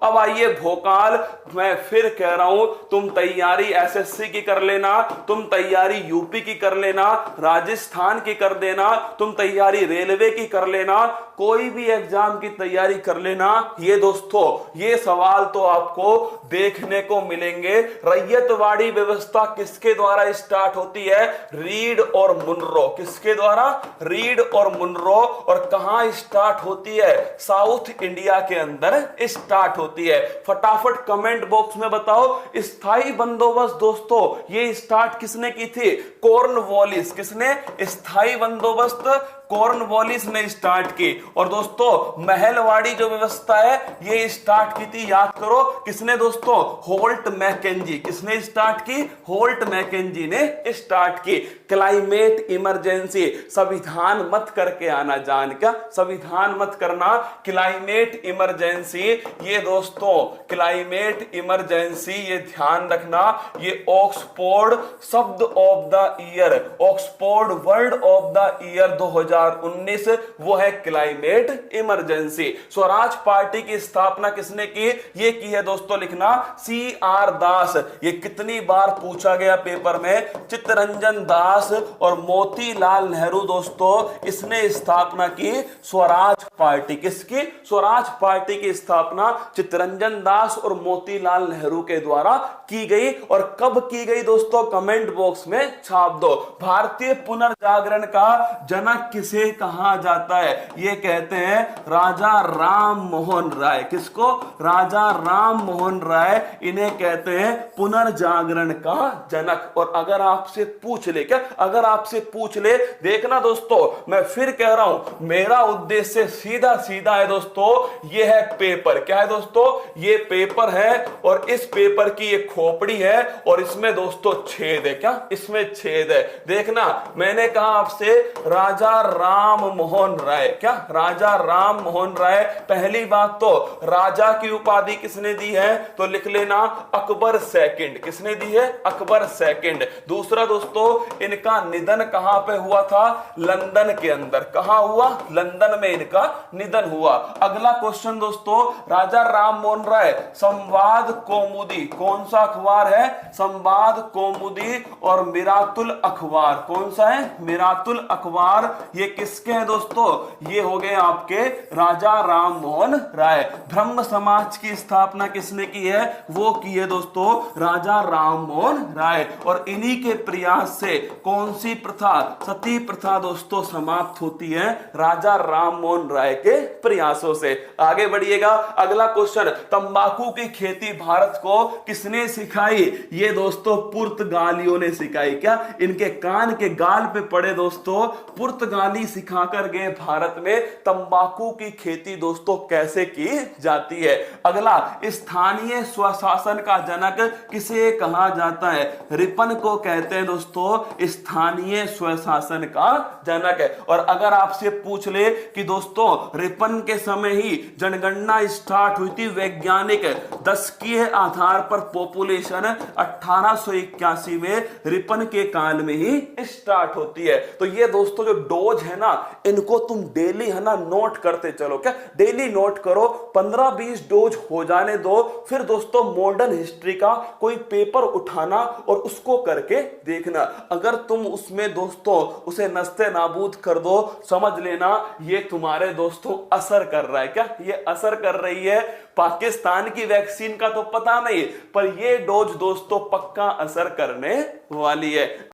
अब आइए भोकाल, मैं फिर कह रहा हूं, तुम तैयारी एसएससी की कर लेना, तुम तैयारी यूपी की कर लेना, राजस्थान की कर देना, तुम तैयारी रेलवे की कर लेना, कोई भी एग्जाम की तैयारी कर लेना। ये दोस्तों ये सवाल तो आपको देखने को मिलेंगे। रैयतवाड़ी व्यवस्था किसके द्वारा स्टार्ट होती है? रीड और मुनरो। किसके द्वारा? रीड और मुनरो। और कहां स्टार्ट होती है? साउथ इंडिया के अंदर स्टार्ट होती है। फटाफट कमेंट बॉक्स में बताओ, स्थायी बंदोबस्त दोस्तों ये स्टार्ट किसने की थी? कॉर्नवालिस। किसने? स्थायी बंदोबस्त कॉर्नवालिस ने स्टार्ट की। और दोस्तों महलवाड़ी जो व्यवस्था है ये स्टार्ट की थी, याद करो, किसने दोस्तों? Holt McKenzie. किसने स्टार्ट की? होल्ट मैकेंजी ने स्टार्ट की। क्लाइमेट इमरजेंसी, संविधान मत करके आना जान, क्या संविधान मत करना, क्लाइमेट इमरजेंसी। ये दोस्तों क्लाइमेट इमरजेंसी ये ध्यान रखना, ये ऑक्सफोर्ड शब्द of the year, Oxford word of the year 2019 वो है क्लाइमेट इमरजेंसी। स्वराज पार्टी की स्थापना किसने की? ये की है दोस्तों, लिखना CR दास। ये कितनी बार पूछा गया पेपर में? चित्तरंजन दास और मोतीलाल नेहरू दोस्तों इसने स्थापना की स्वराज पार्टी। किसकी? स्वराज पार्टी की स्थापना चित्तरंजन दास और मोतीलाल नेहरू के द्वारा की गई। और कब की गई दोस्तों? कमेंट बॉक्स में छाप दो। भारतीय पुनर्जागरण का जनक किसे कहा जाता है? ये कहते हैं राजा राम मोहन राय। किसको? राजा राम मोहन राय, इन्हें कहते हैं पुनर्जागरण का जनक। और अगर आपसे पूछ ले, क्या अगर आपसे पूछ ले, देखना दोस्तों मैं फिर कह रहा हूं, मेरा उद्देश्य सीधा सीधा है दोस्तों, ये है पेपर। क्या है दोस्तों? ये पेपर है और इस पेपर की एक खोपड़ी है और इसमें दोस्तों छेद है। क्या इसमें छेद है? देखना मैंने कहा आपसे राजा राम मोहन राय। क्या राजा राम मोहन राय? पहली बात तो राजा की उपाधि किसने दी है? तो लिख लेना अकबर सेकंड। किसने दी है? अकबर सेकंड। दूसरा दोस्तों इनका निधन कहां पे हुआ था? लंदन के अंदर। कहां हुआ? लंदन में इनका निधन हुआ। अगला क्वेश्चन दोस्तों, राजा राम मोहन राय संवाद कौमुदी कौन सा अखबार है? संवाद कौमुदी और मिरातुल अखबार कौन सा है? मिरातुल अखबार। ये किसके हैं दोस्तों? ये हो गए आपके राजा राम मोहन राय। ब्रह्म समाज की स्थापना किसने की है? वो की है दोस्तों राजा राम मोहन राय। और इन्हीं के प्रयास से कौन सी प्रथा? सती प्रथा दोस्तों समाप्त होती है राजा राम मोहन राय के प्रयासों से। आगे बढ़िएगा, अगला क्वेश्चन, तंबाकू की खेती भारत को किसने सिखाई? ये दोस्तों पुर्तगालियों ने सिखाई। क्या इनके कान के गाल पे पड़े दोस्तों, पुर्तगाली सिखाकर गए भारत में तंबाकू की खेती दोस्तों कैसे की जाती है। अगला, स्थानीय स्वशासन का जनक किसे कहा जाता है? रिपन को कहते हैं दोस्तों स्थानीय स्वशासन का जनक है। और अगर आपसे पूछ ले कि दोस्तों रिपन के समय ही जनगणना स्टार्ट हुई थी, वैज्ञानिक दशकीय आधार पर पॉपुलेशन 1881 में रिपन के काल में ही स्टार्ट होती है। तो ये दोस्तों जो डोज है ना, इनको तुम डेली है ना नोट करते चलो। क्या डेली नोट करो, 15-20 डोज हो जाने दो, फिर दोस्तों मॉडर्न हिस्ट्री का कोई पेपर उठाना और उसको करके देखना। अगर तुम उसमें दोस्तों उसे नस्ते नाबूद कर दो, समझ लेना ये तुम्हारे दोस्तों असर कर रहा है। क्या ये असर कर रही है? पाकिस्तान की वैक्सीन का तो पता नहीं, पर ये डोज दोस्तों पक्का असर करने वाली है।